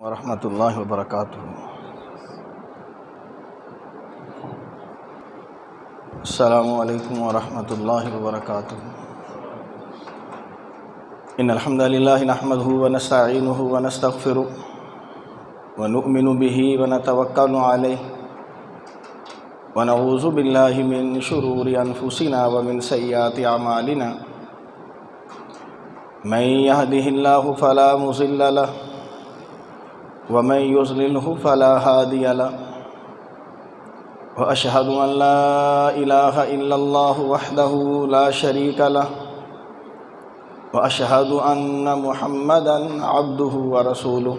ورحمۃ اللہ وبرکاتہ۔ السلام علیکم ورحمۃ اللہ وبرکاتہ۔ ان الحمد للہ نحمده ونستعینه ونستغفره ونؤمن به ونتوکل علیہ ونعوذ باللہ من شرور انفسنا ومن سیئات اعمالنا من يهده الله فلا مضل له ومن يضلله فلا هادي له وأشهد أن لا إله إلا الله وحده لا شريك له وأشهد أن محمدا عبده ورسوله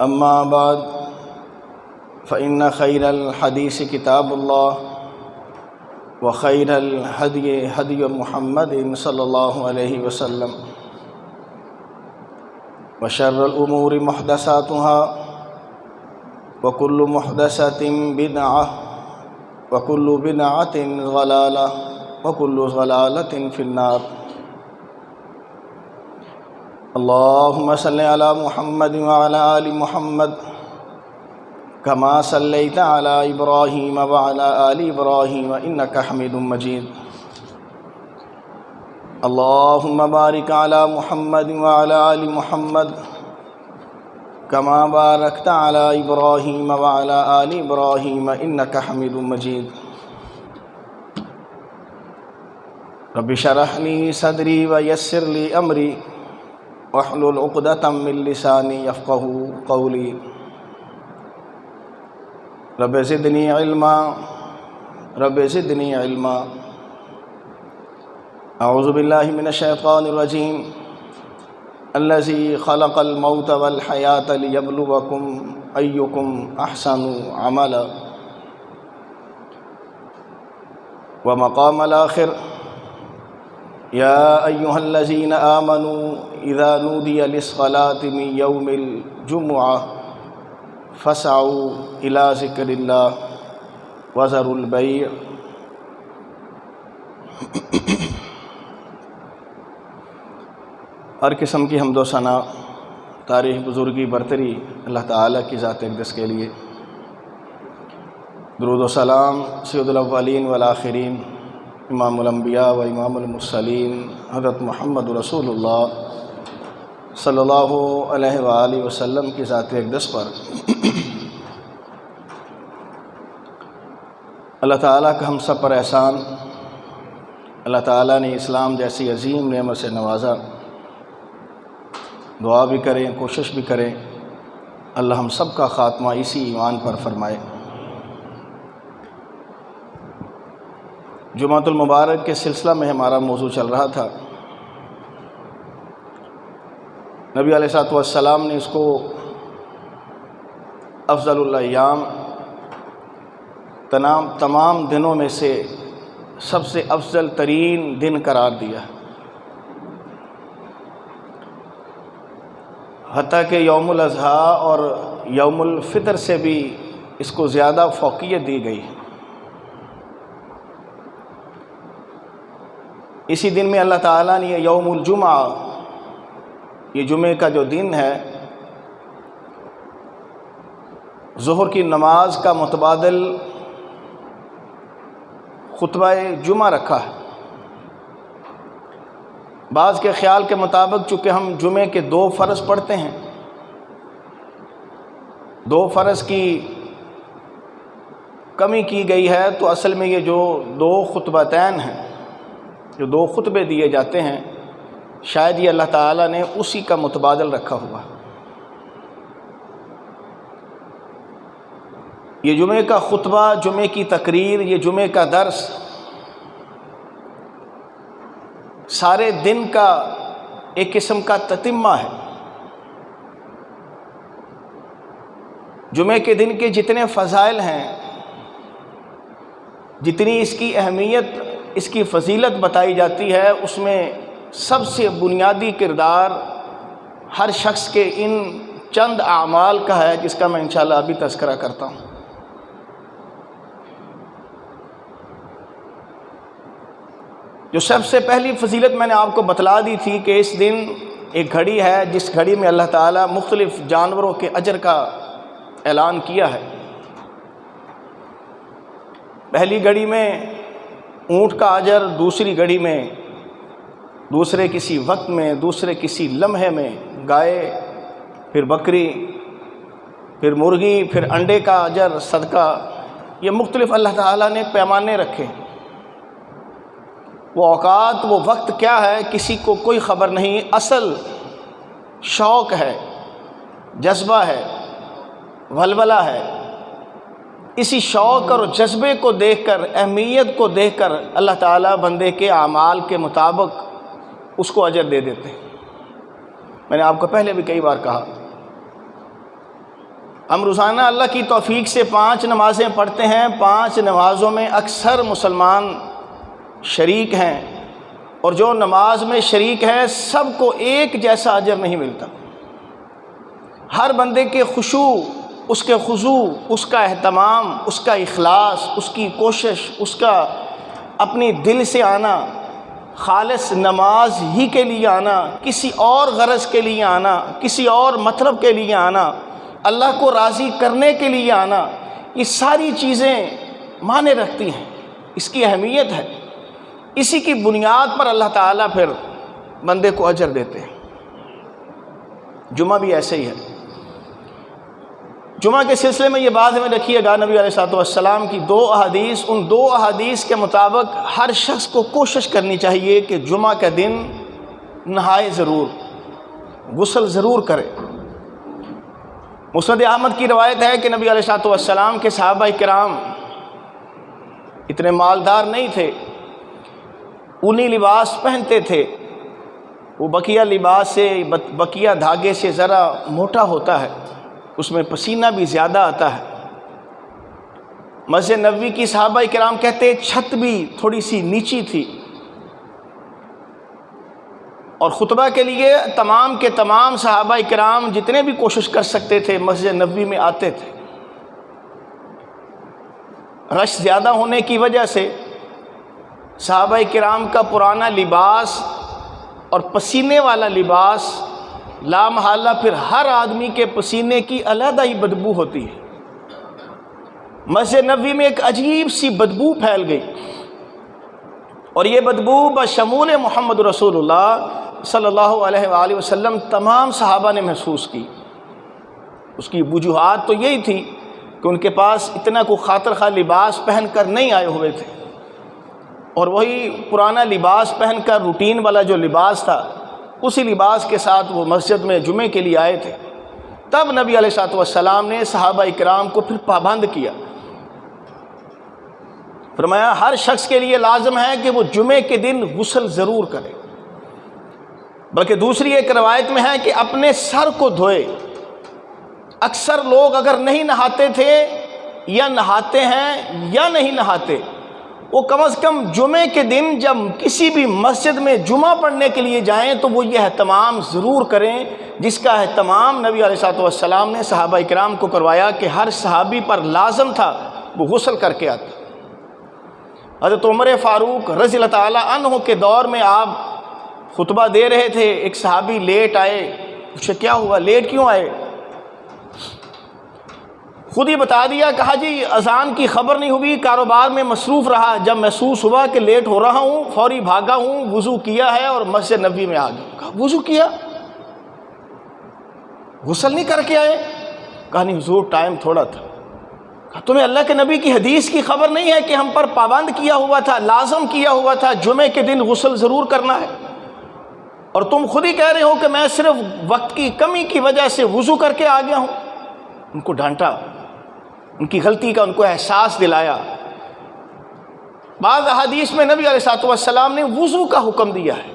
أما بعد فإن خير الحديث كتاب الله وخير الهدي هدي محمد صلى الله عليه وسلم وشر الأمور محدثاتها وكل محدثة بدعة وكل بدعة ضلالة وكل ضلالة في النار۔ اللهم صل على محمد وعلى آل محمد كما صليت على إبراهيم وعلى آل إبراهيم إنك حميد مجيد۔ اللهم بارك على محمد وعلى آل محمد كما باركت على إبراهيم وعلى آل إبراهيم إنك حميد مجيد۔ رب اشرح لي صدري ويسر لي أمري واحلل عقدة من لساني يفقهوا قولي۔ رب زدني علما رب زدني علما۔ اعوذ باللہ من الشیطان الرجیم الذی خلق الموت والحیاة لیبلوکم ایکم احسن عملا۔ ومقام الآخر یا ایہا الذین آمنوا اذا نودی للصلاة من یوم الجمعہ فاسعوا الی ذکر اللہ وذروا البیع۔ ہر قسم کی حمد و ثنا، تعریف، بزرگی، برتری اللہ تعالیٰ کی ذات اقدس کے لیے۔ درود و سلام سید الاولین والآخرین، امام الانبیاء و امام المرسلین حضرت محمد رسول اللہ صلی اللہ علیہ وآلہ وسلم کی ذات اقدس پر۔ اللہ تعالیٰ کا ہم سب پر احسان، اللہ تعالیٰ نے اسلام جیسی عظیم نعمت سے نوازا۔ دعا بھی کریں، کوشش بھی کریں، اللہ ہم سب کا خاتمہ اسی ایمان پر فرمائے۔ جمعۃ المبارک کے سلسلہ میں ہمارا موضوع چل رہا تھا، نبی علیہ الصلوۃ والسلام نے اس کو افضل الایام، تمام دنوں میں سے سب سے افضل ترین دن قرار دیا، حتیٰ کہ یوم الاضحیٰ اور یوم الفطر سے بھی اس کو زیادہ فوقیت دی گئی۔ اسی دن میں اللہ تعالیٰ نے یہ یوم الجمعہ، یہ جمعے کا جو دن ہے، ظہر کی نماز کا متبادل خطبہ جمعہ رکھا ہے۔ بعض کے خیال کے مطابق چونکہ ہم جمعے کے 2 فرض پڑھتے ہیں، 2 فرض کی کمی کی گئی ہے، تو اصل میں یہ جو 2 خطبتین ہیں، جو 2 خطبے دیے جاتے ہیں، شاید یہ اللہ تعالیٰ نے اسی کا متبادل رکھا ہوا۔ یہ جمعے کا خطبہ، جمعے کی تقریر، یہ جمعے کا درس سارے دن کا ایک قسم کا تتمہ ہے۔ جمعے کے دن کے جتنے فضائل ہیں، جتنی اس کی اہمیت، اس کی فضیلت بتائی جاتی ہے، اس میں سب سے بنیادی کردار ہر شخص کے ان چند اعمال کا ہے، جس کا میں انشاءاللہ ابھی تذکرہ کرتا ہوں۔ جو سب سے پہلی فضیلت میں نے آپ کو بتلا دی تھی کہ اس دن ایک گھڑی ہے جس گھڑی میں اللہ تعالیٰ مختلف جانوروں کے اجر کا اعلان کیا ہے۔ پہلی گھڑی میں اونٹ کا اجر، دوسری گھڑی میں دوسرے کسی وقت میں، دوسرے کسی لمحے میں گائے، پھر بکری، پھر مرغی، پھر انڈے کا اجر، صدقہ۔ یہ مختلف اللہ تعالیٰ نے پیمانے رکھے۔ وہ اوقات، وہ وقت کیا ہے کسی کو کوئی خبر نہیں۔ اصل شوق ہے، جذبہ ہے، ولولہ ہے۔ اسی شوق اور جذبے کو دیکھ کر، اہمیت کو دیکھ کر اللہ تعالیٰ بندے کے اعمال کے مطابق اس کو اجر دے دیتے ہیں۔ میں نے آپ کو پہلے بھی کئی بار کہا، ہم روزانہ اللہ کی توفیق سے 5 نمازیں پڑھتے ہیں۔ 5 نمازوں میں اکثر مسلمان شریک ہیں، اور جو نماز میں شریک ہے سب کو ایک جیسا اجر نہیں ملتا۔ ہر بندے کے خشوع، اس کے خضوع، اس کا اہتمام، اس کا اخلاص، اس کی کوشش، اس کا اپنی دل سے آنا، خالص نماز ہی کے لیے آنا، کسی اور غرض کے لیے آنا، کسی اور مطلب کے لیے آنا، اللہ کو راضی کرنے کے لیے آنا، یہ ساری چیزیں معنی رکھتی ہیں، اس کی اہمیت ہے۔ اسی کی بنیاد پر اللہ تعالیٰ پھر بندے کو اجر دیتے ہیں۔ جمعہ بھی ایسے ہی ہے۔ جمعہ کے سلسلے میں یہ بات ہمیں رکھیے گا، نبی علیہ السلام کی 2 احادیث، ان 2 احادیث کے مطابق ہر شخص کو کوشش کرنی چاہیے کہ جمعہ کا دن نہائے ضرور، غسل ضرور کرے۔ مسند احمد کی روایت ہے کہ نبی علیہ السلام کے صحابہ کرام اتنے مالدار نہیں تھے، اونی لباس پہنتے تھے۔ وہ بقیہ لباس سے، بقیہ دھاگے سے ذرا موٹا ہوتا ہے، اس میں پسینہ بھی زیادہ آتا ہے۔ مسجد نبوی کی صحابہ کرام کہتے چھت بھی تھوڑی سی نیچی تھی، اور خطبہ کے لیے تمام کے تمام صحابہ کرام جتنے بھی کوشش کر سکتے تھے مسجد نبوی میں آتے تھے۔ رش زیادہ ہونے کی وجہ سے صحابہ کرام کا پرانا لباس اور پسینے والا لباس، لا محالہ پھر ہر آدمی کے پسینے کی علیحدہ ہی بدبو ہوتی ہے۔ مسجد نبوی میں ایک عجیب سی بدبو پھیل گئی، اور یہ بدبو بشمول محمد رسول اللہ صلی اللہ علیہ وآلہ وسلم تمام صحابہ نے محسوس کی۔ اس کی وجوہات تو یہی تھی کہ ان کے پاس اتنا کوئی خاطر خواہ لباس پہن کر نہیں آئے ہوئے تھے، اور وہی پرانا لباس پہن کر، روٹین والا جو لباس تھا، اسی لباس کے ساتھ وہ مسجد میں جمعے کے لیے آئے تھے۔ تب نبی علیہ السلام نے صحابہ کرام کو پھر پابند کیا، فرمایا ہر شخص کے لیے لازم ہے کہ وہ جمعے کے دن غسل ضرور کرے۔ بلکہ دوسری ایک روایت میں ہے کہ اپنے سر کو دھوئے۔ اکثر لوگ اگر نہیں نہاتے تھے، یا نہاتے ہیں یا نہیں نہاتے، وہ کم از کم جمعے کے دن جب کسی بھی مسجد میں جمعہ پڑھنے کے لیے جائیں تو وہ یہ اہتمام ضرور کریں، جس کا اہتمام نبی علیہ السلام نے صحابہ کرام کو کروایا کہ ہر صحابی پر لازم تھا وہ غسل کر کے آتا۔ حضرت عمر فاروق رضی اللہ تعالیٰ عنہ کے دور میں آپ خطبہ دے رہے تھے، ایک صحابی لیٹ آئے، پوچھے کیا ہوا، لیٹ کیوں آئے؟ خود ہی بتا دیا، کہا جی اذان کی خبر نہیں ہوئی، کاروبار میں مصروف رہا، جب محسوس ہوا کہ لیٹ ہو رہا ہوں فوری بھاگا ہوں، وضو کیا ہے اور مسجد نبوی میں آ گیا۔ کہا وضو کیا، غسل نہیں کر کے آئے؟ کہا نہیں حضور ٹائم تھوڑا تھا۔ کہا تمہیں اللہ کے نبی کی حدیث کی خبر نہیں ہے کہ ہم پر پابند کیا ہوا تھا، لازم کیا ہوا تھا جمعے کے دن غسل ضرور کرنا ہے، اور تم خود ہی کہہ رہے ہو کہ میں صرف وقت کی کمی کی وجہ سے وضو کر کے آ گیا ہوں۔ ان کو ڈانٹا، ان کی غلطی کا ان کو احساس دلایا۔ بعض احادیث میں نبی علیہ السلام نے وضو کا حکم دیا ہے۔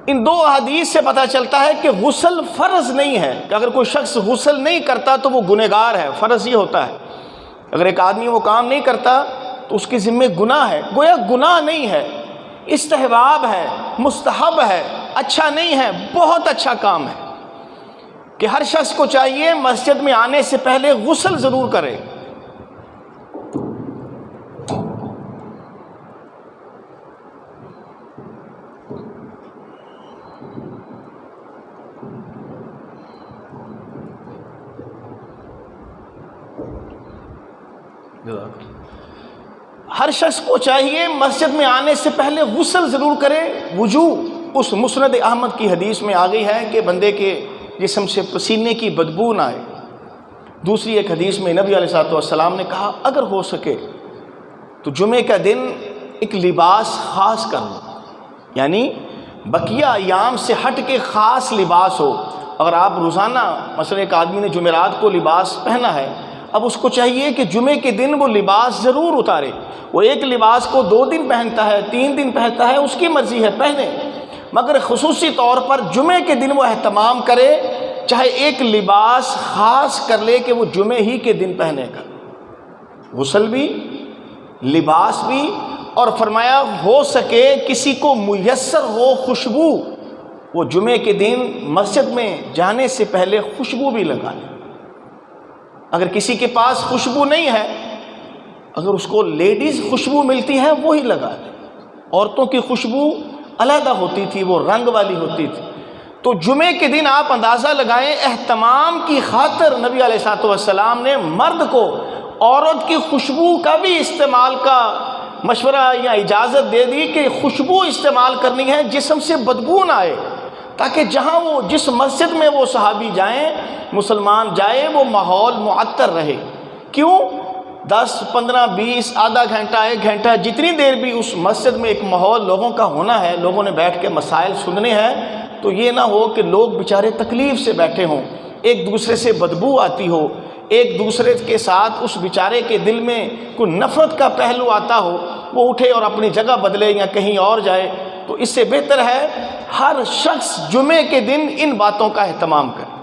ان 2 احادیث سے پتہ چلتا ہے کہ غسل فرض نہیں ہے، کہ اگر کوئی شخص غسل نہیں کرتا تو وہ گنہگار ہے۔ فرض یہ ہوتا ہے اگر ایک آدمی وہ کام نہیں کرتا تو اس کے ذمہ گناہ ہے، گویا گناہ نہیں ہے، استحباب ہے، مستحب ہے، اچھا نہیں ہے، بہت اچھا کام ہے کہ ہر شخص کو چاہیے مسجد میں آنے سے پہلے غسل ضرور کرے۔ ہر شخص کو چاہیے مسجد میں آنے سے پہلے غسل ضرور کرے. وضو اس مسند احمد کی حدیث میں آ گئی ہے کہ بندے کے جسم سے پسینے کی بدبو نہ آئے. دوسری ایک حدیث میں نبی علیہ السلام نے کہا اگر ہو سکے تو جمعے کا دن ایک لباس خاص کر لو، یعنی بقیہ ایام سے ہٹ کے خاص لباس ہو. اگر آپ روزانہ مثلا ایک آدمی نے جمعرات کو لباس پہنا ہے، اب اس کو چاہیے کہ جمعے کے دن وہ لباس ضرور اتارے. وہ ایک لباس کو 2 دن پہنتا ہے، 3 دن پہنتا ہے، اس کی مرضی ہے، پہنے، مگر خصوصی طور پر جمعے کے دن وہ اہتمام کرے، چاہے ایک لباس خاص کر لے کہ وہ جمعے ہی کے دن پہنے گا. غسل بھی، لباس بھی، اور فرمایا ہو سکے کسی کو میسر ہو خوشبو، وہ جمعے کے دن مسجد میں جانے سے پہلے خوشبو بھی لگا لے. اگر کسی کے پاس خوشبو نہیں ہے، اگر اس کو لیڈیز خوشبو ملتی ہے وہی لگا لے. عورتوں کی خوشبو علیحدہ ہوتی تھی، وہ رنگ والی ہوتی تھی. تو جمعے کے دن آپ اندازہ لگائیں، اہتمام کی خاطر نبی علیہ السلام نے مرد کو عورت کی خوشبو کا بھی استعمال کا مشورہ یا اجازت دے دی کہ خوشبو استعمال کرنی ہے، جسم سے بدبو نہ آئے، تاکہ جہاں وہ جس مسجد میں وہ صحابی جائیں، مسلمان جائیں، وہ ماحول معطر رہے. کیوں؟ 10 15 20 آدھا گھنٹہ 1 گھنٹہ جتنی دیر بھی اس مسجد میں ایک ماحول لوگوں کا ہونا ہے، لوگوں نے بیٹھ کے مسائل سننے ہیں، تو یہ نہ ہو کہ لوگ بیچارے تکلیف سے بیٹھے ہوں، ایک دوسرے سے بدبو آتی ہو، ایک دوسرے کے ساتھ اس بیچارے کے دل میں کوئی نفرت کا پہلو آتا ہو، وہ اٹھے اور اپنی جگہ بدلے یا کہیں اور جائے. تو اس سے بہتر ہے ہر شخص جمعے کے دن ان باتوں کا اہتمام کرے.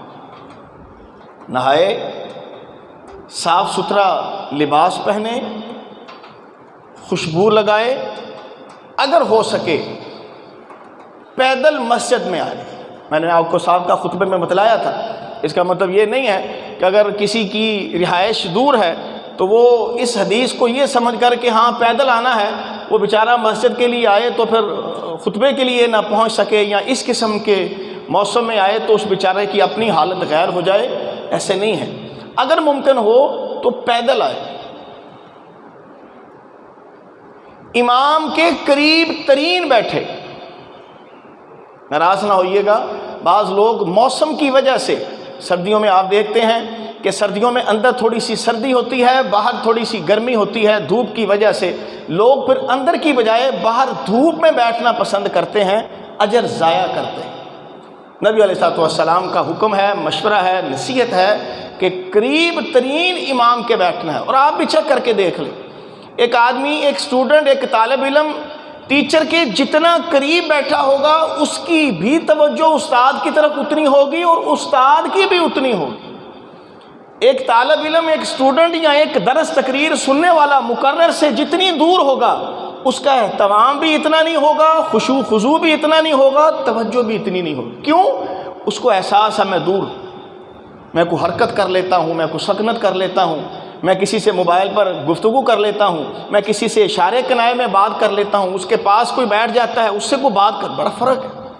نہائے، صاف ستھرا لباس پہنے، خوشبو لگائے، اگر ہو سکے پیدل مسجد میں آئے. میں نے آپ کو صاحب کا خطبے میں بتلایا تھا، اس کا مطلب یہ نہیں ہے کہ اگر کسی کی رہائش دور ہے تو وہ اس حدیث کو یہ سمجھ کر کہ ہاں پیدل آنا ہے، وہ بیچارہ مسجد کے لیے آئے تو پھر خطبے کے لیے نہ پہنچ سکے، یا اس قسم کے موسم میں آئے تو اس بیچارے کی اپنی حالت غیر ہو جائے. ایسے نہیں ہے. اگر ممکن ہو تو پیدل آئے، امام کے قریب ترین بیٹھے. ناراض نہ ہوئیے گا، بعض لوگ موسم کی وجہ سے، سردیوں میں آپ دیکھتے ہیں کہ سردیوں میں اندر تھوڑی سی سردی ہوتی ہے، باہر تھوڑی سی گرمی ہوتی ہے، دھوپ کی وجہ سے لوگ پھر اندر کی بجائے باہر دھوپ میں بیٹھنا پسند کرتے ہیں، اجر ضائع کرتے ہیں. نبی علیہ السلام کا حکم ہے، مشورہ ہے، نصیحت ہے کہ قریب ترین امام کے بیٹھنا ہے. اور آپ بھی چیک کر کے دیکھ لیں، ایک آدمی، ایک اسٹوڈنٹ، ایک طالب علم ٹیچر کے جتنا قریب بیٹھا ہوگا اس کی بھی توجہ استاد کی طرف اتنی ہوگی اور استاد کی بھی اتنی ہوگی. ایک طالب علم، ایک اسٹوڈنٹ یا ایک درس تقریر سننے والا مقرر سے جتنی دور ہوگا اس کا اہتمام بھی اتنا نہیں ہوگا، خشوع خضوع بھی اتنا نہیں ہوگا، توجہ بھی اتنی نہیں ہوگی. کیوں؟ اس کو احساس ہے میں دور، میں کوئی حرکت کر لیتا ہوں، میں کوئی سکنت کر لیتا ہوں، میں کسی سے موبائل پر گفتگو کر لیتا ہوں، میں کسی سے اشارے کنائے میں بات کر لیتا ہوں، اس کے پاس کوئی بیٹھ جاتا ہے، اس سے کوئی بات کر، بڑا فرق ہے.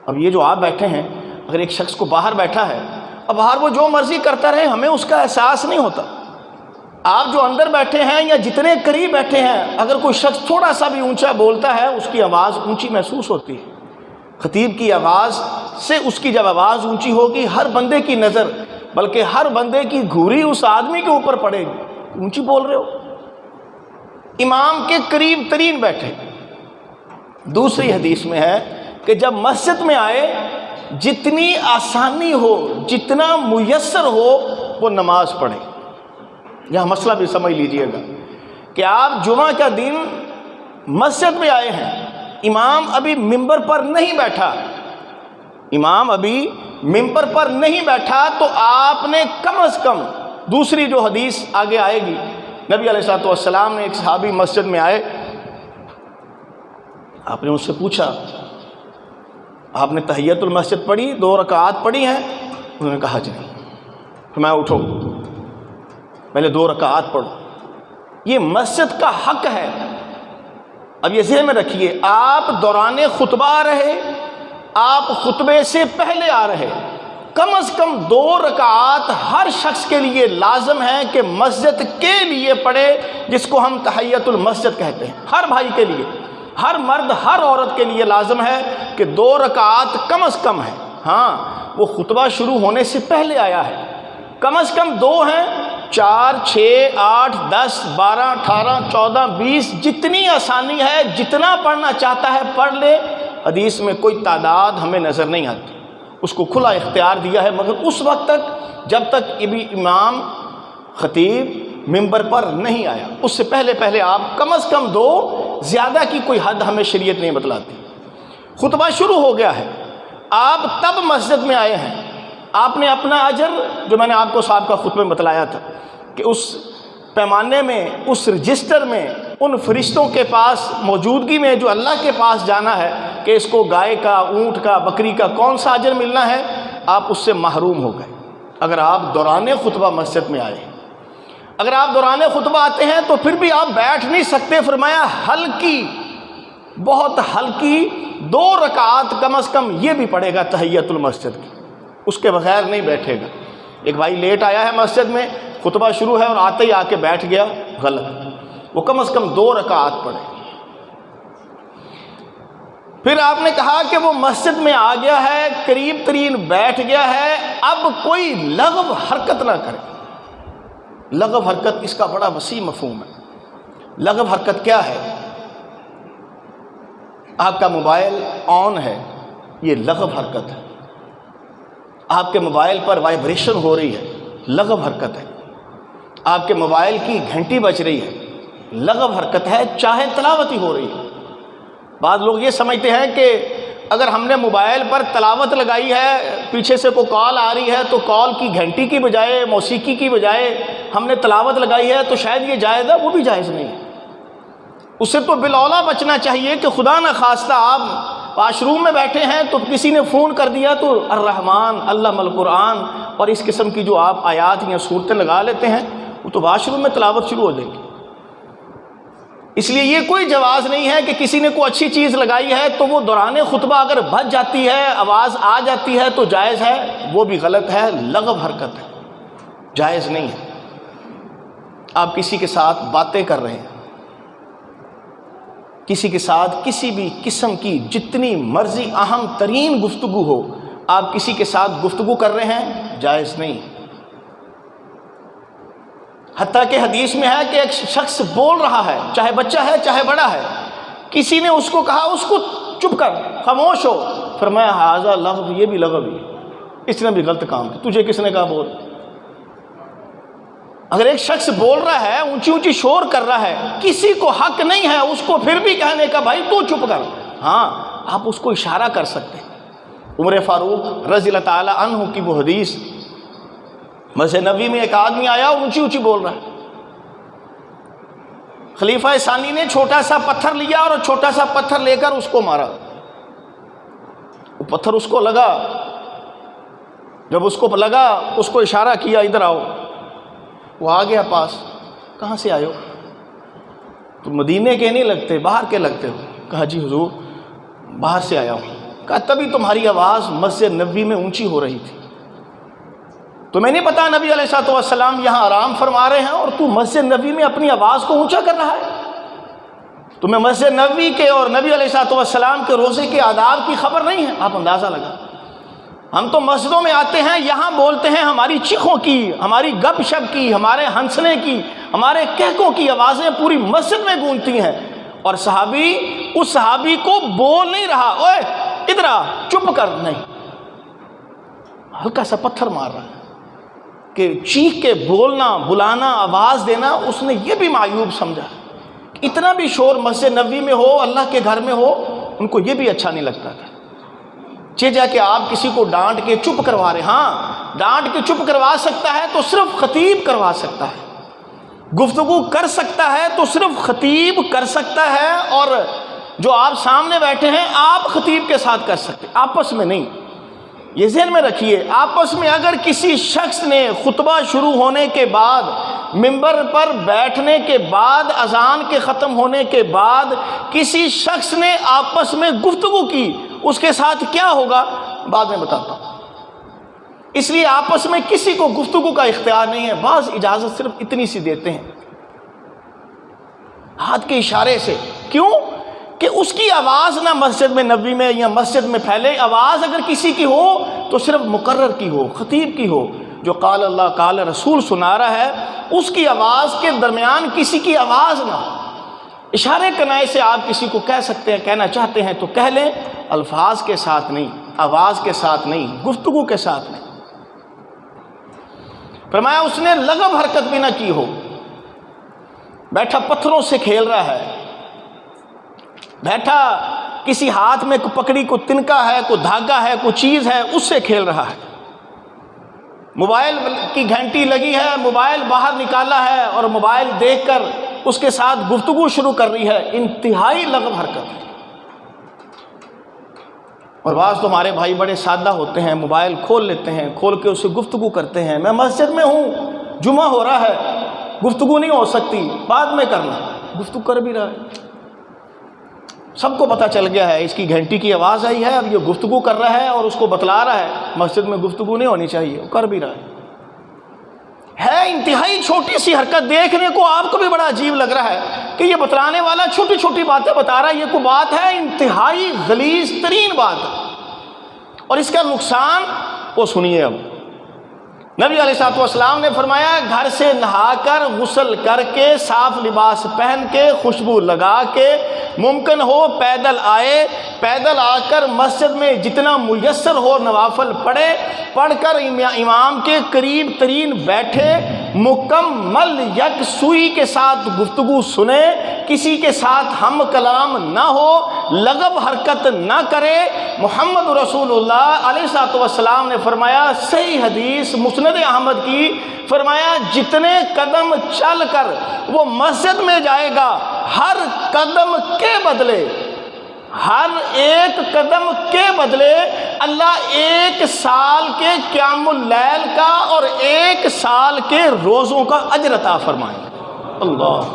اب یہ جو آپ بیٹھے ہیں، اگر ایک شخص کو باہر بیٹھا ہے، اب باہر وہ جو مرضی کرتا رہے، ہمیں اس کا احساس نہیں ہوتا. آپ جو اندر بیٹھے ہیں یا جتنے قریب بیٹھے ہیں، اگر کوئی شخص تھوڑا سا بھی اونچا بولتا ہے اس کی آواز اونچی محسوس ہوتی ہے. خطیب کی آواز سے اس کی جب آواز اونچی ہوگی، ہر بندے کی نظر، بلکہ ہر بندے کی گھوری اس آدمی کے اوپر پڑے گی، اونچی بول رہے ہو. امام کے قریب ترین بیٹھے. دوسری حدیث میں ہے کہ جب مسجد میں آئے، جتنی آسانی ہو، جتنا میسر ہو، وہ نماز پڑھے. یہاں مسئلہ بھی سمجھ لیجئے گا کہ آپ جمعہ کا دن مسجد میں آئے ہیں، امام ابھی ممبر پر نہیں بیٹھا، امام ابھی ممبر پر نہیں بیٹھا، تو آپ نے کم از کم، دوسری جو حدیث آگے آئے گی، نبی علیہ السلام نے ایک صحابی مسجد میں آئے، آپ نے ان سے پوچھا آپ نے تحیت المسجد پڑھی، 2 رکعات پڑھی ہیں؟ انہوں نے کہا جی. میں اٹھو پہلے 2 رکعات پڑھو. یہ مسجد کا حق ہے. اب یہ ذہن میں رکھیے، آپ دوران خطبہ آ رہے، آپ خطبے سے پہلے آ رہے، کم از کم 2 رکعات ہر شخص کے لیے لازم ہے کہ مسجد کے لیے پڑھے، جس کو ہم تحیۃ المسجد کہتے ہیں۔ ہر بھائی کے لیے، ہر مرد ہر عورت کے لیے لازم ہے کہ 2 رکعات کم از کم ہے۔ ہاں وہ خطبہ شروع ہونے سے پہلے آیا ہے، کم از کم 2 ہیں، 4 6 8 10 12 18 14 20 جتنی آسانی ہے، جتنا پڑھنا چاہتا ہے پڑھ لے۔ حدیث میں کوئی تعداد ہمیں نظر نہیں آتی، اس کو کھلا اختیار دیا ہے، مگر اس وقت تک جب تک امام خطیب ممبر پر نہیں آیا، اس سے پہلے آپ کم از کم 2، زیادہ کی کوئی حد ہمیں شریعت نہیں بتلاتی۔ خطبہ شروع ہو گیا ہے، آپ تب مسجد میں آئے ہیں، آپ نے اپنا اجر جو میں نے آپ کو صاحب کا خطبے میں بتلایا تھا کہ اس پیمانے میں، اس رجسٹر میں، ان فرشتوں کے پاس موجودگی میں جو اللہ کے پاس جانا ہے کہ اس کو گائے کا، اونٹ کا، بکری کا کون سا اجر ملنا ہے، آپ اس سے محروم ہو گئے اگر آپ دوران خطبہ مسجد میں آئے۔ اگر آپ دوران خطبہ آتے ہیں تو پھر بھی آپ بیٹھ نہیں سکتے، فرمایا ہلکی، بہت ہلکی 2 رکعات کم از کم یہ بھی پڑھے گا تحیۃ المسجد کی، اس کے بغیر نہیں بیٹھے گا۔ ایک بھائی لیٹ آیا ہے مسجد میں، خطبہ شروع ہے اور آتے ہی آ کے بیٹھ گیا، غلط، وہ کم از کم 2 رکعات پڑھے۔ پھر آپ نے کہا کہ وہ مسجد میں آ گیا ہے، قریب ترین بیٹھ گیا ہے، اب کوئی لغو حرکت نہ کرے۔ لغو حرکت اس کا بڑا وسیع مفہوم ہے۔ لغو حرکت کیا ہے؟ آپ کا موبائل آن ہے، یہ لغو حرکت ہے۔ آپ کے موبائل پر وائبریشن ہو رہی ہے، لغو حرکت ہے۔ آپ کے موبائل کی گھنٹی بج رہی ہے، لغو حرکت ہے، چاہے تلاوت ہی ہو رہی ہے۔ بعض لوگ یہ سمجھتے ہیں کہ اگر ہم نے موبائل پر تلاوت لگائی ہے، پیچھے سے کوئی کال آ رہی ہے تو کال کی گھنٹی کی بجائے، موسیقی کی بجائے ہم نے تلاوت لگائی ہے تو شاید یہ جائز ہے، وہ بھی جائز نہیں ہے۔ اس سے تو بالاولیٰ بچنا چاہیے کہ خدا نہ خواستہ آپ واش روم میں بیٹھے ہیں تو کسی نے فون کر دیا تو الرحمن، علم القرآن اور اس قسم کی جو آپ آیات یا صورتیں لگا لیتے ہیں، وہ تو واش روم میں تلاوت شروع ہو جائے گی۔ اس لیے یہ کوئی جواز نہیں ہے کہ کسی نے کوئی اچھی چیز لگائی ہے تو وہ دوران خطبہ اگر بج جاتی ہے، آواز آ جاتی ہے تو جائز ہے، وہ بھی غلط ہے، لغو حرکت ہے، جائز نہیں ہے۔ آپ کسی کے ساتھ باتیں کر رہے ہیں، کسی کے ساتھ کسی بھی قسم کی جتنی مرضی اہم ترین گفتگو ہو، آپ کسی کے ساتھ گفتگو کر رہے ہیں، جائز نہیں۔ حتیٰ کہ حدیث میں ہے کہ ایک شخص بول رہا ہے، چاہے بچہ ہے چاہے بڑا ہے، کسی نے اس کو کہا اس کو چپ کر، خاموش ہو، فرمایا ھذا لغو، یہ بھی لغو ہے، اس نے بھی غلط کام کیا، تجھے کس نے کہا بول؟ اگر ایک شخص بول رہا ہے، اونچی اونچی شور کر رہا ہے، کسی کو حق نہیں ہے اس کو پھر بھی کہنے کا بھائی تو چپ کر، ہاں آپ اس کو اشارہ کر سکتے ہیں۔ عمر فاروق رضی اللہ تعالی عنہ کی وہ حدیث، مسجد نبوی میں ایک آدمی آیا اور اونچی اونچی بول رہا ہے، خلیفہ ثانی نے چھوٹا سا پتھر لیا اور چھوٹا سا پتھر لے کر اس کو مارا، وہ پتھر اس کو لگا، جب اس کو لگا اس کو اشارہ کیا ادھر آؤ، وہ آ گیا پاس، کہاں سے آئے ہو؟ تو مدینے کے نہیں لگتے، باہر کے لگتے ہو۔ کہا جی حضور باہر سے آیا ہوں۔ کہا تبھی تمہاری آواز مسجد نبوی میں اونچی ہو رہی تھی، تمہیں نہیں پتا نبی علیہ الصلوۃ والسلام یہاں آرام فرما رہے ہیں اور تو مسجد نبوی میں اپنی آواز کو اونچا کر رہا ہے؟ تمہیں مسجد نبوی کے اور نبی علیہ الصلوۃ والسلام کے روزے کے آداب کی خبر نہیں ہے؟ آپ اندازہ لگا، ہم تو مسجدوں میں آتے ہیں، یہاں بولتے ہیں، ہماری چیخوں کی، ہماری گپ شپ کی، ہمارے ہنسنے کی، ہمارے کہکوں کی آوازیں پوری مسجد میں گونجتی ہیں، اور صحابی اس صحابی کو بول نہیں رہا، اوے ادھر آ، چپ کر، نہیں، ہلکا سا پتھر مار رہا ہے کہ چیخ کے بولنا، بلانا، آواز دینا، اس نے یہ بھی معیوب سمجھا، اتنا بھی شور مسجد نبوی میں ہو، اللہ کے گھر میں ہو، ان کو یہ بھی اچھا نہیں لگتا تھا۔ جا کہ آپ کسی کو ڈانٹ کے چپ کروا رہے، ہاں ڈانٹ کے چپ کروا سکتا ہے تو صرف خطیب کروا سکتا ہے، گفتگو کر سکتا ہے تو صرف خطیب کر سکتا ہے، اور جو آپ سامنے بیٹھے ہیں آپ خطیب کے ساتھ کر سکتے، آپس میں نہیں۔ یہ ذہن میں رکھیے، آپس میں اگر کسی شخص نے خطبہ شروع ہونے کے بعد، ممبر پر بیٹھنے کے بعد، اذان کے ختم ہونے کے بعد کسی شخص نے آپس میں گفتگو کی، اس کے ساتھ کیا ہوگا بعد میں بتاتا ہوں۔ اس لیے آپس میں کسی کو گفتگو کا اختیار نہیں ہے. بعض اجازت صرف اتنی سی دیتے ہیں ہاتھ کے اشارے سے. کیوں؟ کہ اس کی آواز نہ مسجد میں نبوی میں یا مسجد میں پھیلے. آواز اگر کسی کی ہو تو صرف مقرر کی ہو, خطیب کی ہو, جو قال اللہ قال رسول سنا رہا ہے اس کی آواز کے درمیان کسی کی آواز نہ ہو. اشارے کنائے سے آپ کسی کو کہہ سکتے ہیں, کہنا چاہتے ہیں تو کہہ لیں, الفاظ کے ساتھ نہیں, آواز کے ساتھ نہیں, گفتگو کے ساتھ نہیں. فرمایا اس نے لغو حرکت بھی نہ کی ہو, بیٹھا پتھروں سے کھیل رہا ہے, بیٹھا کسی ہاتھ میں پکڑی کو تنکا ہے, کوئی دھاگا ہے, کوئی چیز ہے, اس سے کھیل رہا ہے. موبائل کی گھنٹی لگی ہے, موبائل باہر نکالا ہے اور موبائل دیکھ کر اس کے ساتھ گفتگو شروع کر رہی ہے. انتہائی لغو حرکت ہے. اور بعض تو ہمارے بھائی بڑے سادہ ہوتے ہیں, موبائل کھول لیتے ہیں, کھول کے اس سے گفتگو کرتے ہیں. میں مسجد میں ہوں, جمعہ ہو رہا ہے, گفتگو نہیں ہو سکتی, بعد میں کرنا. گفتگو کر بھی رہا ہے, سب کو پتہ چل گیا ہے اس کی گھنٹی کی آواز آئی ہے, اب یہ گفتگو کر رہا ہے اور اس کو بتلا رہا ہے مسجد میں گفتگو نہیں ہونی چاہیے, وہ کر بھی رہا ہے. انتہائی چھوٹی سی حرکت, دیکھنے کو آپ کو بھی بڑا عجیب لگ رہا ہے کہ یہ بتلانے والا چھوٹی چھوٹی باتیں بتا رہا ہے, یہ کوئی بات ہے, انتہائی غلیظ ترین بات ہے. اور اس کا نقصان وہ سنیے. اب نبی علیہ السلام نے فرمایا گھر سے نہا کر, غسل کر کے, صاف لباس پہن کے, خوشبو لگا کے, ممکن ہو پیدل آئے, پیدل آ کر مسجد میں جتنا میسر ہو نوافل پڑھے, پڑھ کر امام کے قریب ترین بیٹھے, مکمل یکسوئی کے ساتھ گفتگو سنے, کسی کے ساتھ ہم کلام نہ ہو, لغو حرکت نہ کرے. محمد رسول اللہ علیہ السلام نے فرمایا, صحیح حدیث مسند احمد کی, فرمایا جتنے قدم چل کر وہ مسجد میں جائے گا, ہر قدم کے بدلے, ہر ایک قدم کے بدلے اللہ 1 سال کے قیام اللیل کا اور 1 سال کے روزوں کا اجر عطا فرمائے. اللہ,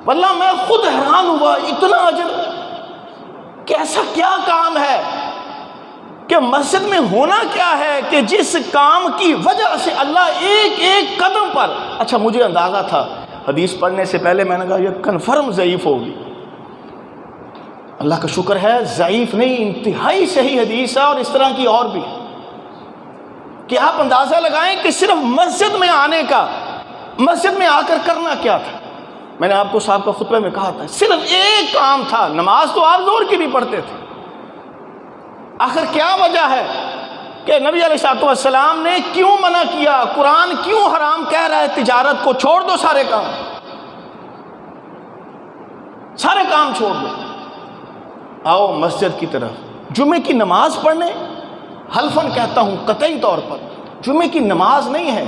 واللہ میں خود حیران ہوا, اتنا اجر, کیسا کیا کام ہے کہ مسجد میں ہونا کیا ہے کہ جس کام کی وجہ سے اللہ ایک ایک قدم پر. اچھا مجھے اندازہ تھا حدیث پڑھنے سے پہلے, میں نے کہا یہ کنفرم ضعیف ہوگی. اللہ کا شکر ہے ضعیف نہیں, انتہائی صحیح حدیث ہے, اور اس طرح کی اور بھی, کہ آپ اندازہ لگائیں کہ صرف مسجد میں آنے کا, مسجد میں آ کر کرنا کیا تھا. میں نے آپ کو صاحب کا خطبے میں کہا تھا صرف ایک کام تھا, نماز تو آپ زور کی بھی پڑھتے تھے. آخر کیا وجہ ہے کہ نبی علیہ السلام نے کیوں منع کیا, قرآن کیوں حرام کہہ رہا ہے تجارت کو, چھوڑ دو سارے کام, سارے کام چھوڑ دو, آؤ مسجد کی طرف. جمعے کی نماز پڑھنے, حلفاً کہتا ہوں قطعی طور پر جمعے کی نماز نہیں ہے,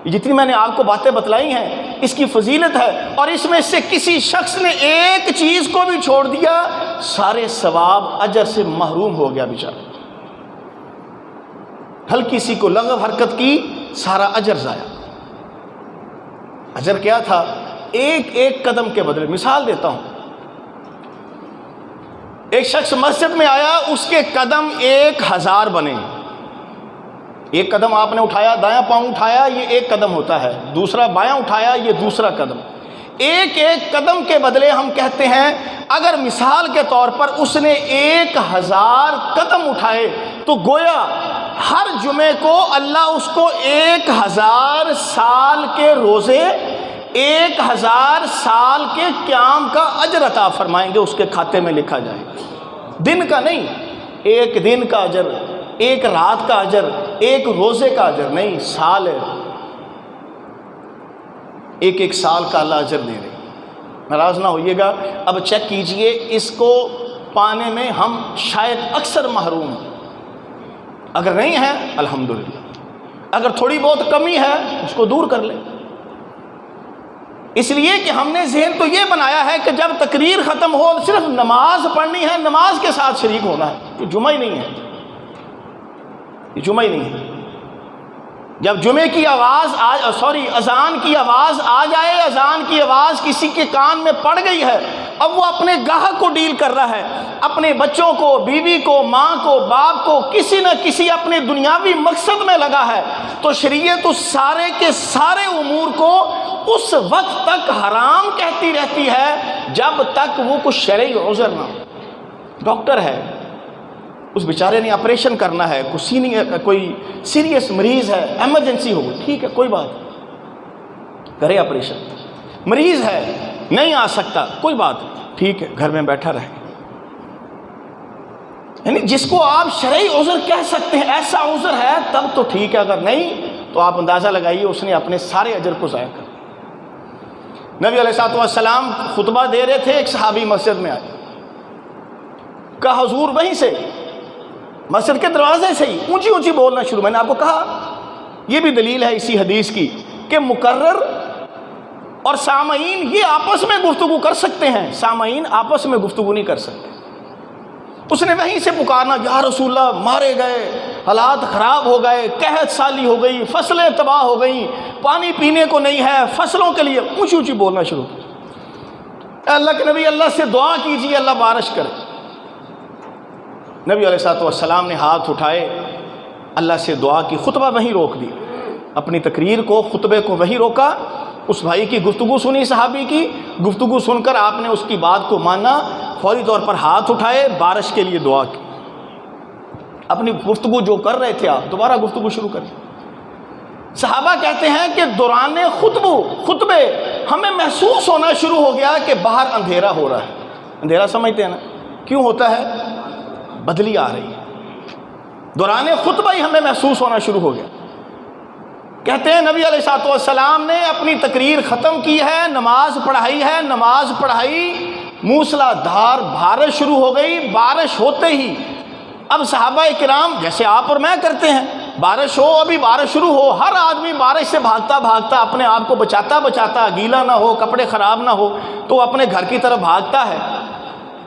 جتنی میں نے آپ کو باتیں بتلائی ہیں اس کی فضیلت ہے, اور اس میں سے کسی شخص نے ایک چیز کو بھی چھوڑ دیا, سارے ثواب اجر سے محروم ہو گیا بیچارہ. ہلکی سی کو لغو حرکت کی, سارا اجر ضائع. اجر کیا تھا؟ ایک ایک قدم کے بدلے. مثال دیتا ہوں, ایک شخص مسجد میں آیا, اس کے قدم 1000 بنے. ایک قدم آپ نے اٹھایا, دایاں پاؤں اٹھایا, یہ ایک قدم ہوتا ہے, دوسرا بایاں اٹھایا, یہ دوسرا قدم. ایک ایک قدم کے بدلے ہم کہتے ہیں اگر مثال کے طور پر اس نے 1000 قدم اٹھائے تو گویا ہر جمعے کو اللہ اس کو 1000 سال کے روزے, 1000 سال کے قیام کا اجر عطا فرمائیں گے, اس کے کھاتے میں لکھا جائے گا. دن کا نہیں, ایک دن کا اجر, ایک رات کا اجر, ایک روزے کا اجر نہیں, سال ہے, ایک ایک سال کا اللہ اجر دے رہے. ناراض نہ ہوئیے گا, اب چیک کیجئے, اس کو پانے میں ہم شاید اکثر محروم ہیں. اگر نہیں ہے الحمدللہ, اگر تھوڑی بہت کمی ہے اس کو دور کر لیں. اس لیے کہ ہم نے ذہن تو یہ بنایا ہے کہ جب تقریر ختم ہو صرف نماز پڑھنی ہے, نماز کے ساتھ شریک ہونا ہے. یہ جمعہ ہی نہیں ہے, یہ جمعہ ہی نہیں ہے. جب جمعے کی آواز اذان کی آواز آ جائے, اذان کی آواز کسی کے کان میں پڑ گئی ہے اب وہ اپنے گاہک کو ڈیل کر رہا ہے، اپنے بچوں کو، بیوی کو، ماں کو، باپ کو، کسی نہ کسی اپنے دنیاوی مقصد میں لگا ہے، تو شریعت اس سارے کے سارے امور کو اس وقت تک حرام کہتی رہتی ہے جب تک وہ کچھ شرعی عذر نہ ہو۔ ڈاکٹر ہے، اس بیچارے نے آپریشن کرنا ہے، کوئی سیریس مریض ہے، ایمرجنسی ہو، ٹھیک ہے کوئی بات، کرے آپریشن۔ مریض ہے نہیں آ سکتا، کوئی بات ٹھیک ہے گھر میں بیٹھا رہے۔ یعنی جس کو آپ شرعی عذر کہہ سکتے ہیں، ایسا عذر ہے تب تو ٹھیک ہے، اگر نہیں تو آپ اندازہ لگائیے اس نے اپنے سارے اجر کو ضائع کر دیا۔ نبی علیہ السلام خطبہ دے رہے تھے، ایک صحابی مسجد میں آئے، کہا حضور وہیں سے مسجد کے دروازے سے ہی اونچی اونچی بولنا شروع۔ میں نے آپ کو کہا یہ بھی دلیل ہے اسی حدیث کی کہ مقرر اور سامعین یہ آپس میں گفتگو کر سکتے ہیں، سامعین آپس میں گفتگو نہیں کر سکتے۔ اس نے وہیں سے پکارنا، یا رسول اللہ مارے گئے، حالات خراب ہو گئے، قحط سالی ہو گئی، فصلیں تباہ ہو گئیں، پانی پینے کو نہیں ہے، فصلوں کے لیے اونچی اونچی بولنا شروع کیا۔ اللہ کے نبی اللہ سے دعا کیجیے اللہ بارش کرے۔ نبی علیہ السلام نے ہاتھ اٹھائے، اللہ سے دعا کی، خطبہ وہیں روک دیا، اپنی تقریر کو، خطبے کو وہیں روکا۔ اس بھائی کی گفتگو سنی، صحابی کی گفتگو سن کر آپ نے اس کی بات کو مانا، فوری طور پر ہاتھ اٹھائے، بارش کے لیے دعا کی۔ اپنی گفتگو جو کر رہے تھے آپ دوبارہ گفتگو شروع کریں۔ صحابہ کہتے ہیں کہ دوران خطبے ہمیں محسوس ہونا شروع ہو گیا کہ باہر اندھیرا ہو رہا ہے۔ اندھیرا سمجھتے ہیں نا، کیوں ہوتا ہے؟ بدلی آ رہی ہے۔ دوران خطبہ ہی ہمیں محسوس ہونا شروع ہو گیا۔ کہتے ہیں نبی علیہ السلام نے اپنی تقریر ختم کی ہے، نماز پڑھائی ہے، نماز پڑھائی، موسلا دھار بارش شروع ہو گئی۔ بارش ہوتے ہی اب صحابہ کرام جیسے آپ اور میں کرتے ہیں، بارش ہو، ابھی بارش شروع ہو، ہر آدمی بارش سے بھاگتا بھاگتا اپنے آپ کو بچاتا گیلا نہ ہو، کپڑے خراب نہ ہو، تو اپنے گھر کی طرف بھاگتا ہے۔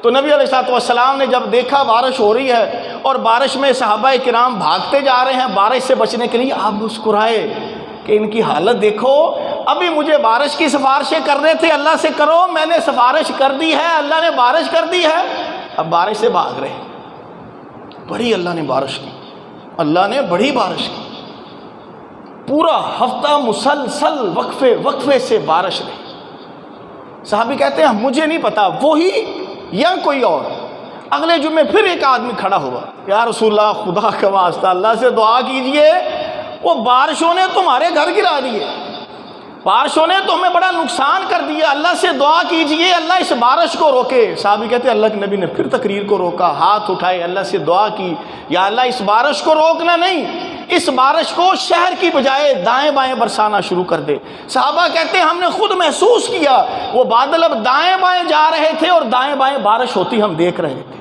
تو نبی علیہ السلام نے جب دیکھا بارش ہو رہی ہے اور بارش میں صحابہ کرام بھاگتے جا رہے ہیں بارش سے بچنے کے لیے، آپ مسکرائے کہ ان کی حالت دیکھو، ابھی مجھے بارش کی سفارشیں کرنے تھے، اللہ سے کرو، میں نے سفارش کر دی ہے، اللہ نے بارش کر دی ہے، اب بارش سے بھاگ رہے ہیں۔ بڑی اللہ نے بارش کی، اللہ نے بڑی بارش کی، پورا ہفتہ مسلسل وقفے سے بارش رہی۔ صحابی کہتے ہیں مجھے نہیں پتا وہی یا کوئی اور۔ اگلے جمعے پھر ایک آدمی کھڑا ہوا، یا رسول اللہ خدا کا واسطہ اللہ سے دعا کیجئے، وہ بارشوں نے تمہارے گھر گرا دیے، بارشوں نے تو ہمیں بڑا نقصان کر دیا، اللہ سے دعا کیجئے اللہ اس بارش کو روکے۔ صحابی کہتے ہیں اللہ کے نبی نے پھر تقریر کو روکا، ہاتھ اٹھائے، اللہ سے دعا کی، یا اللہ اس بارش کو روکنا نہیں، اس بارش کو شہر کی بجائے دائیں بائیں برسانا شروع کر دے۔ صحابہ کہتے ہیں ہم نے خود محسوس کیا وہ بادل اب دائیں بائیں جا رہے تھے اور دائیں بائیں بارش ہوتی ہم دیکھ رہے تھے۔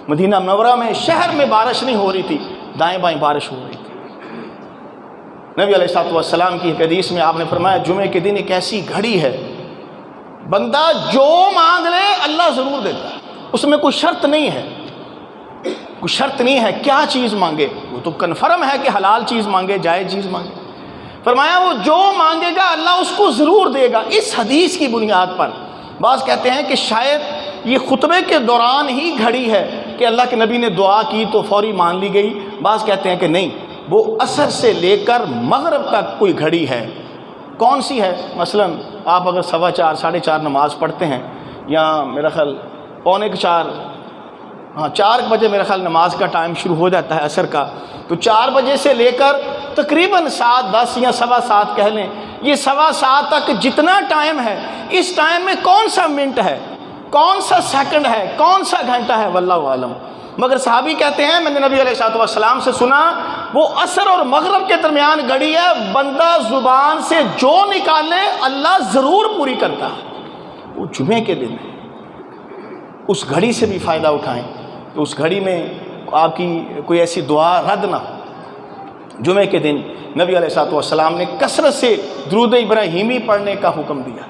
مدینہ منورہ میں شہر میں بارش نہیں ہو رہی تھی، دائیں بائیں بارش ہو رہی تھی۔ نبی علیہ السلام کی حدیث میں آپ نے فرمایا جمعے کے دن ایک ایسی گھڑی ہے، بندہ جو مانگ لے اللہ ضرور دیتا ہے، اس میں کوئی شرط نہیں ہے، کوئی شرط نہیں ہے کیا چیز مانگے، وہ تو کنفرم ہے کہ حلال چیز مانگے، جائز چیز مانگے۔ فرمایا وہ جو مانگے گا اللہ اس کو ضرور دے گا۔ اس حدیث کی بنیاد پر بعض کہتے ہیں کہ شاید یہ خطبے کے دوران ہی گھڑی ہے کہ اللہ کے نبی نے دعا کی تو فوری مان لی گئی، بعض کہتے ہیں کہ نہیں، وہ عصر سے لے کر مغرب تک کوئی گھڑی ہے۔ کون سی ہے؟ مثلا آپ اگر 4:15 4:30 نماز پڑھتے ہیں، یا میرا خیال 3:45 4 بجے میرا خیال نماز کا ٹائم شروع ہو جاتا ہے عصر کا، تو 4 بجے سے لے کر تقریباً 7:10 یا 7:15 کہہ لیں، یہ 7:15 تک جتنا ٹائم ہے، اس ٹائم میں کون سا منٹ ہے، کون سا سیکنڈ ہے، کون سا گھنٹہ ہے، واللہ عالم۔ مگر صحابی کہتے ہیں میں نے نبی علیہ السلام سے سنا وہ عصر اور مغرب کے درمیان گھڑی ہے، بندہ زبان سے جو نکالے اللہ ضرور پوری کرتا ہے۔ وہ جمعے کے دن ہے، اس گھڑی سے بھی فائدہ اٹھائیں تو اس گھڑی میں آپ کی کوئی ایسی دعا رد نہ ہو۔ جمعے کے دن نبی علیہ السلام نے کثرت سے درود ابراہیمی پڑھنے کا حکم دیا۔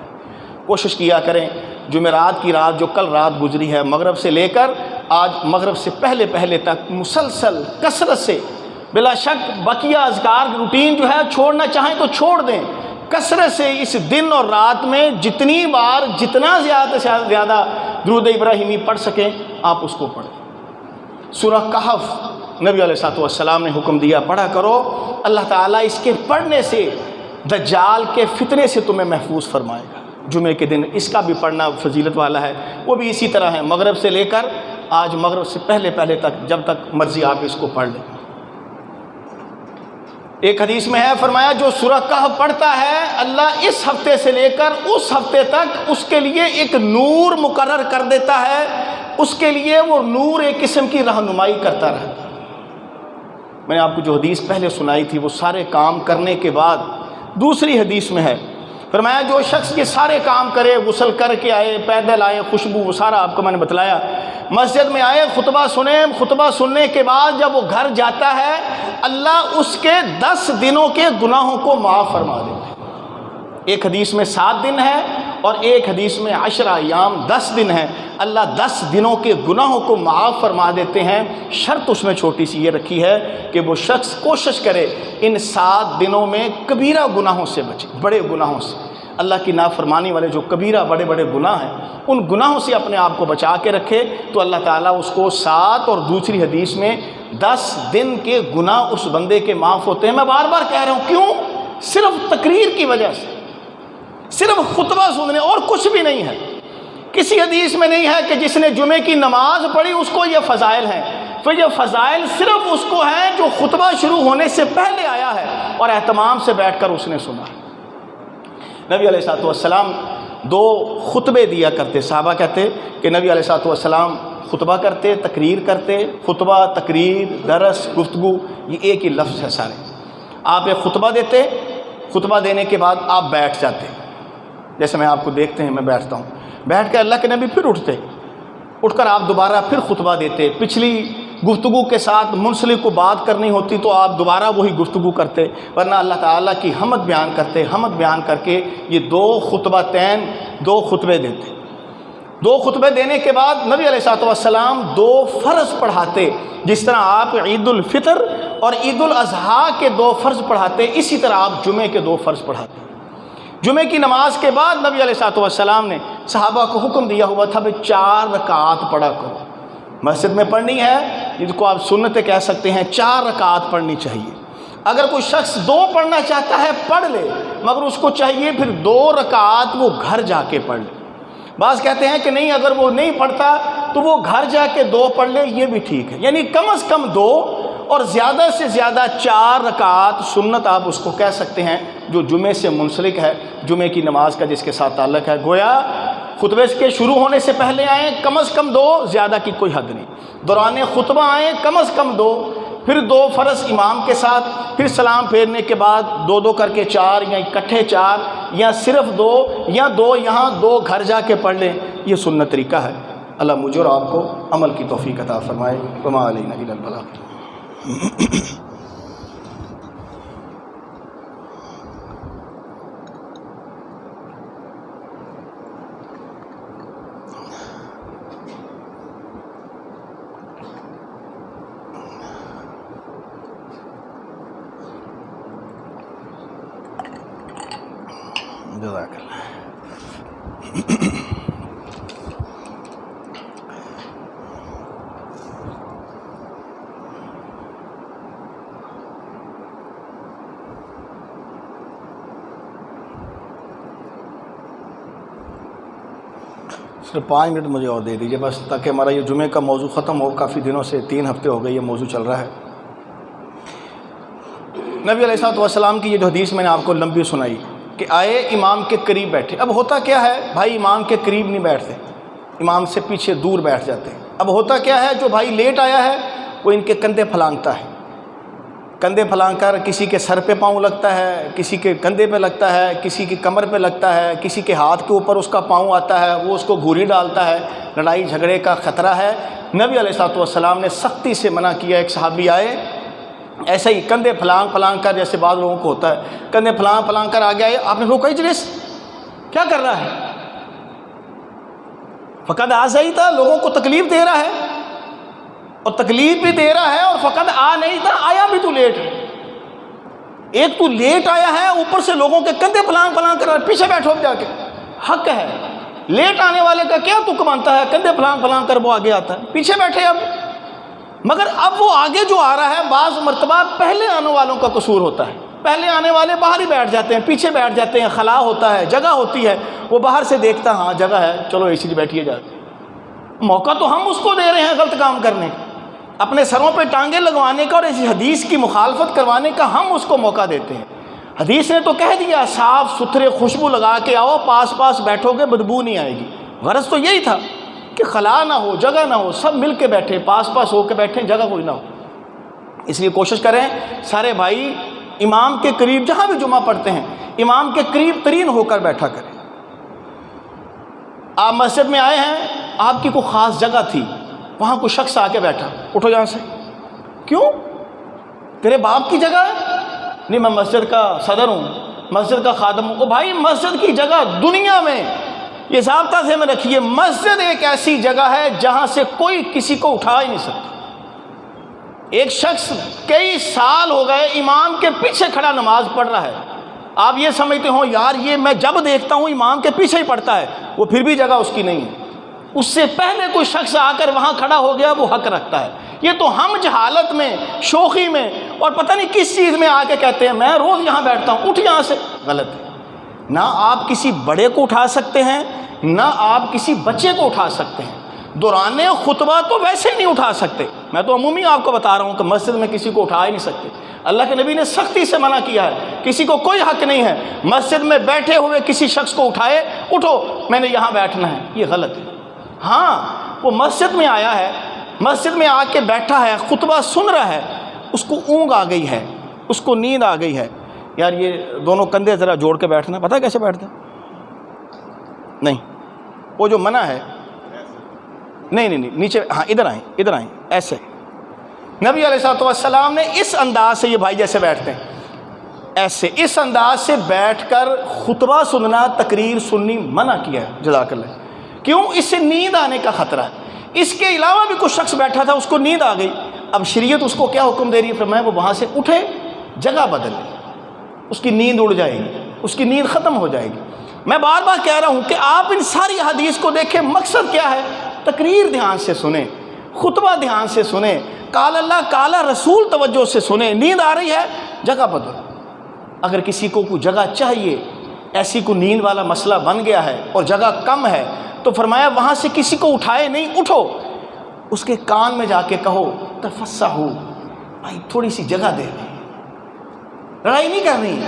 کوشش کیا کریں جمعرات کی رات جو کل رات گزری ہے، مغرب سے لے کر آج مغرب سے پہلے تک مسلسل کثرت سے، بلا شک بقیہ اذکار روٹین جو ہے چھوڑنا چاہیں تو چھوڑ دیں، کثرت سے اس دن اور رات میں جتنی بار جتنا زیادہ سے زیادہ درود ابراہیمی پڑھ سکیں آپ اس کو پڑھیں۔ سورہ کہف نبی علیہ الصلوۃ والسلام نے حکم دیا پڑھا کرو، اللہ تعالیٰ اس کے پڑھنے سے دجال کے فتنے سے تمہیں محفوظ فرمائے گا۔ جمعے کے دن اس کا بھی پڑھنا فضیلت والا ہے، وہ بھی اسی طرح ہے، مغرب سے لے کر آج مغرب سے پہلے تک جب تک مرضی آپ اس کو پڑھ لیں۔ ایک حدیث میں ہے فرمایا جو سورہ کہف پڑھتا ہے اللہ اس ہفتے سے لے کر اس ہفتے تک اس کے لیے ایک نور مقرر کر دیتا ہے، اس کے لیے وہ نور ایک قسم کی رہنمائی کرتا رہتا ہے۔ میں نے آپ کو جو حدیث پہلے سنائی تھی وہ سارے کام کرنے کے بعد دوسری حدیث میں ہے فرمایا جو شخص یہ سارے کام کرے، غسل کر کے آئے، پیدل آئے، خوشبو وہ سارا آپ کو میں نے بتلایا، مسجد میں آئے، خطبہ سنے، خطبہ سننے کے بعد جب وہ گھر جاتا ہے اللہ اس کے 10 دنوں کے گناہوں کو معاف فرما دیتے ہیں۔ ایک حدیث میں 7 دن ہے اور ایک حدیث میں 10 ایام 10 دن ہے، اللہ 10 دنوں کے گناہوں کو معاف فرما دیتے ہیں۔ شرط اس میں چھوٹی سی یہ رکھی ہے کہ وہ شخص کوشش کرے ان 7 دنوں میں کبیرہ گناہوں سے بچے، بڑے گناہوں سے، اللہ کی نافرمانی والے جو کبیرہ بڑے بڑے گناہ ہیں ان گناہوں سے اپنے آپ کو بچا کے رکھے تو اللہ تعالیٰ اس کو 7 اور دوسری حدیث میں 10 دن کے گناہ اس بندے کے معاف ہوتے ہیں۔ میں بار بار کہہ رہا ہوں کیوں؟ صرف تقریر کی وجہ سے، صرف خطبہ سننے اور کچھ بھی نہیں ہے۔ کسی حدیث میں نہیں ہے کہ جس نے جمعے کی نماز پڑھی اس کو یہ فضائل ہیں، تو یہ فضائل صرف اس کو ہیں جو خطبہ شروع ہونے سے پہلے آیا ہے اور اہتمام سے بیٹھ کر اس نے سنا۔ نبی علیہ الصلوۃ والسلام 2 خطبے دیا کرتے، صحابہ کہتے کہ نبی علیہ الصلوۃ والسلام خطبہ کرتے، تقریر کرتے، خطبہ، تقریر، درس، گفتگو یہ ایک ہی لفظ ہے سارے۔ آپ ایک خطبہ دیتے، خطبہ دینے کے بعد آپ بیٹھ جاتے، جیسے میں آپ کو دیکھتے ہیں میں بیٹھتا ہوں، بیٹھ کے اللہ کے نبی پھر اٹھتے، اٹھ کر آپ دوبارہ پھر خطبہ دیتے، پچھلی گفتگو کے ساتھ منسلک کو بات کرنی ہوتی تو آپ دوبارہ وہی گفتگو کرتے، ورنہ اللہ تعالیٰ کی حمد بیان کرتے، حمد بیان کر کے یہ 2 خطبتین 2 خطبے دیتے۔ 2 خطبے دینے کے بعد نبی علیہ الصلوۃ والسلام 2 فرض پڑھاتے، جس طرح آپ عید الفطر اور عید الاضحیٰ کے 2 فرض پڑھاتے اسی طرح آپ جمعے کے 2 فرض پڑھاتے۔ جمعے کی نماز کے بعد نبی علیہ الصلوۃ والسلام نے صحابہ کو حکم دیا ہوا تھا 4 رکعات پڑھا کرو، مسجد میں پڑھنی ہے، جس کو آپ سنتیں کہہ سکتے ہیں، 4 رکعات پڑھنی چاہیے۔ اگر کوئی شخص 2 پڑھنا چاہتا ہے پڑھ لے، مگر اس کو چاہیے پھر 2 رکعات وہ گھر جا کے پڑھ لے۔ بعض کہتے ہیں کہ نہیں اگر وہ نہیں پڑھتا تو وہ گھر جا کے 2 پڑھ لے، یہ بھی ٹھیک ہے، یعنی کم از کم 2 اور زیادہ سے زیادہ 4 رکعات سنت آپ اس کو کہہ سکتے ہیں جو جمعے سے منسلک ہے، جمعے کی نماز کا جس کے ساتھ تعلق ہے۔ گویا خطبے کے شروع ہونے سے پہلے آئیں کم از کم 2، زیادہ کی کوئی حد نہیں، دوران خطبہ آئیں کم از کم 2، پھر 2 فرض امام کے ساتھ، پھر سلام پھیرنے کے بعد 2 کر کے 4 یا اکٹھے 4 یا صرف 2 یا 2 یہاں 2 گھر جا کے پڑھ لیں، یہ سنت طریقہ ہے۔ اللہ مجھے اور آپ کو عمل کی توفیق عطا فرمائے۔ وما علینا الا البلاغ۔ جزاک اللہ۔ صرف 5 منٹ مجھے اور دے دیجیے بس، تاکہ ہمارا یہ جمعے کا موضوع ختم ہو۔ کافی دنوں سے 3 ہفتے ہو گئے یہ موضوع چل رہا ہے۔ نبی علیہ الصلوۃ والسلام کی یہ جو حدیث میں نے آپ کو لمبی سنائی کہ آئے امام کے قریب بیٹھے، اب ہوتا کیا ہے بھائی امام کے قریب نہیں بیٹھتے، امام سے پیچھے دور بیٹھ جاتے ہیں۔ اب ہوتا کیا ہے جو بھائی لیٹ آیا ہے وہ ان کے کندھے پھلانگتا ہے، کندھے پھلانگ کر کسی کے سر پہ پاؤں لگتا ہے، کسی کے کندھے پہ لگتا ہے، کسی کی کمر پہ لگتا ہے، کسی کے ہاتھ کے اوپر اس کا پاؤں آتا ہے، وہ اس کو گھوری ڈالتا ہے، لڑائی جھگڑے کا خطرہ ہے۔ نبی علیہ الصلوۃ والسلام نے سختی سے منع کیا۔ ایک صحابی آئے ایسے ہی کندھے پھلانگ کر، جیسے بعض لوگوں کو ہوتا ہے کندھے پھلانگ کر آگے آئے، آپ نے روکا اجلس، کیا کر رہا ہے؟ فقط آزائی تھا، لوگوں کو تکلیف دے رہا ہے، اور تکلیف بھی دے رہا ہے اور فقط آ نہیں تھا، آیا بھی تو لیٹ ہے۔ ایک تو لیٹ آیا ہے، اوپر سے لوگوں کے کندھے پھلانگ کر پیچھے بیٹھو جا کے، حق ہے لیٹ آنے والے کا کیا تک بنتا ہے، کندھے پھلانگ پھلانگ کر وہ آگے آتا ہے، پیچھے بیٹھے اب. مگر اب وہ آگے جو آ رہا ہے بعض مرتبہ پہلے آنے والوں کا قصور ہوتا ہے. پہلے آنے والے باہر ہی بیٹھ جاتے ہیں، پیچھے بیٹھ جاتے ہیں، خلا ہوتا ہے، جگہ ہوتی ہے، وہ باہر سے دیکھتا ہاں جگہ ہے چلو اسی لیے بیٹھیے جاتے. موقع تو ہم اس کو دے رہے ہیں غلط کام کرنے کا، اپنے سروں پہ ٹانگیں لگوانے کا اور اس حدیث کی مخالفت کروانے کا ہم اس کو موقع دیتے ہیں. حدیث نے تو کہہ دیا صاف ستھرے خوشبو لگا کے آؤ، پاس پاس بیٹھو گے بدبو نہیں آئے گی. غرض تو یہی تھا کہ خلا نہ ہو، جگہ نہ ہو، سب مل کے بیٹھے، پاس پاس ہو کے بیٹھیں، جگہ کوئی نہ ہو. اس لیے کوشش کریں سارے بھائی امام کے قریب، جہاں بھی جمعہ پڑھتے ہیں امام کے قریب ترین ہو کر بیٹھا کریں. آپ مسجد میں آئے ہیں، آپ کی کوئی خاص جگہ تھی، وہاں کوئی شخص آ کے بیٹھا، اٹھو یہاں سے. کیوں؟ تیرے باپ کی جگہ ہے؟ نہیں میں مسجد کا صدر ہوں، مسجد کا خادم ہوں. بھائی مسجد کی جگہ دنیا میں یہ ضابطہ ذہن میں رکھیے، مسجد ایک ایسی جگہ ہے جہاں سے کوئی کسی کو اٹھا ہی نہیں سکتا. ایک شخص کئی سال ہو گئے امام کے پیچھے کھڑا نماز پڑھ رہا ہے، آپ یہ سمجھتے ہو یار یہ میں جب دیکھتا ہوں امام کے پیچھے ہی پڑھتا ہے، وہ پھر بھی جگہ اس کی نہیں ہے. اس سے پہلے کوئی شخص آ کر وہاں کھڑا ہو گیا، وہ حق رکھتا ہے. یہ تو ہم جہالت میں، شوخی میں اور پتہ نہیں کس چیز میں آ کے کہتے ہیں میں روز یہاں بیٹھتا ہوں، اٹھ یہاں سے. غلط ہے. نہ آپ کسی بڑے کو اٹھا سکتے ہیں، نہ آپ کسی بچے کو اٹھا سکتے ہیں. دوران خطبہ تو ویسے ہی نہیں اٹھا سکتے. میں تو عمومی آپ کو بتا رہا ہوں کہ مسجد میں کسی کو اٹھا ہی نہیں سکتے. اللہ کے نبی نے سختی سے منع کیا ہے، کسی کو کوئی حق نہیں ہے مسجد میں بیٹھے ہوئے کسی شخص کو اٹھائے، اٹھو میں نے یہاں بیٹھنا ہے. یہ غلط ہے. ہاں وہ مسجد میں آیا ہے، مسجد میں آ کے بیٹھا ہے، خطبہ سن رہا ہے، اس کو اونگ آ گئی ہے، اس کو نیند آ گئی ہے. یار یہ دونوں کندھے ذرا جوڑ کے بیٹھنا، پتہ کیسے بیٹھتے ہیں؟ نہیں وہ جو منع ہے، نہیں نیچے، ہاں ادھر آئیں ایسے. نبی علیہ الصلوۃ والسلام نے اس انداز سے، یہ بھائی جیسے بیٹھتے ہیں ایسے، اس انداز سے بیٹھ کر خطبہ سننا، تقریر سننی منع کیا ہے. جزاک اللہ. کیوں؟ اس سے نیند آنے کا خطرہ ہے. اس کے علاوہ بھی کوئی شخص بیٹھا تھا، اس کو نیند آ گئی، اب شریعت اس کو کیا حکم دے رہی ہے؟ فرمایا وہ وہاں سے اٹھے، جگہ بدل لے، اس کی نیند اڑ جائے گی، اس کی نیند ختم ہو جائے گی. میں بار بار کہہ رہا ہوں کہ آپ ان ساری حدیث کو دیکھیں، مقصد کیا ہے؟ تقریر دھیان سے سنیں، خطبہ دھیان سے سنیں، قال اللہ قال رسول توجہ سے سنیں. نیند آ رہی ہے، جگہ بدل. اگر کسی کو کوئی جگہ چاہیے، ایسی کوئی نیند والا مسئلہ بن گیا ہے اور جگہ کم ہے، تو فرمایا وہاں سے کسی کو اٹھائے نہیں، اٹھو، اس کے کان میں جا کے کہو تفسحوا، بھائی تھوڑی سی جگہ دے دیں. لڑائی نہیں کرنی،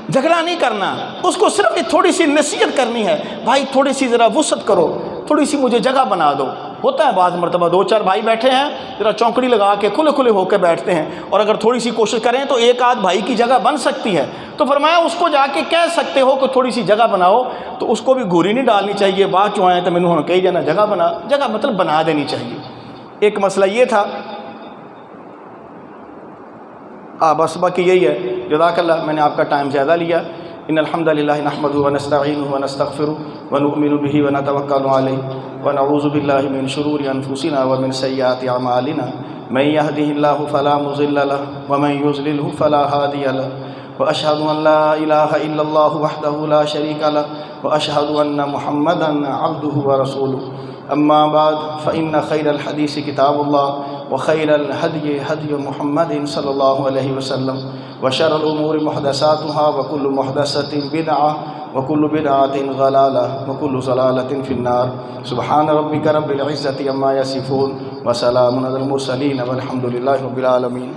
جھگڑا نہیں کرنا، اس کو صرف تھوڑی سی نصیحت کرنی ہے، بھائی تھوڑی سی ذرا وسعت کرو، تھوڑی سی مجھے جگہ بنا دو. ہوتا ہے بعض مرتبہ دو چار بھائی بیٹھے ہیں، ذرا چونکڑی لگا کے کھلے کھلے ہو کے بیٹھتے ہیں، اور اگر تھوڑی سی کوشش کریں تو ایک آدھ بھائی کی جگہ بن سکتی ہے. تو فرمایا اس کو جا کے کہہ سکتے ہو کہ تھوڑی سی جگہ بناؤ. تو اس کو بھی گھوری نہیں ڈالنی چاہیے، بات جو آئے تو میں نے کہی جانا جگہ بنا، جگہ مطلب بنا دینی چاہیے. ایک مسئلہ یہ تھا. بس باقی یہی ہے. جزاک اللہ، میں نے آپ کا ٹائم زیادہ لیا. ان الحمد للہ نحمدہ ونستعینہ ونستغفرہ ونؤمن بہ ونتوکل علیہ ونعوذ باللہ من شرور انفسنا ومن سیئات اعمالنا من یہدہ اللہ فلا مضل لہ ومن یضللہ فلا ہادی لہ واشہد ان لا الہ الا اللہ وحدہ لا شریک لہ واشہد ان محمدا عبدہ ورسولہ. اما بعد فإن خیر الحدیث کتاب اللہ وخیر الہدی ہدی محمد صلی اللہ علیہ وسلم وشر الامور محدثاتها وكل محدثة بدعة وكل بدعة ضلالة وكل ضلالة في النار. سبحان ربك رب العزة عما يصفون وسلام على المرسلين والحمد لله رب العالمين.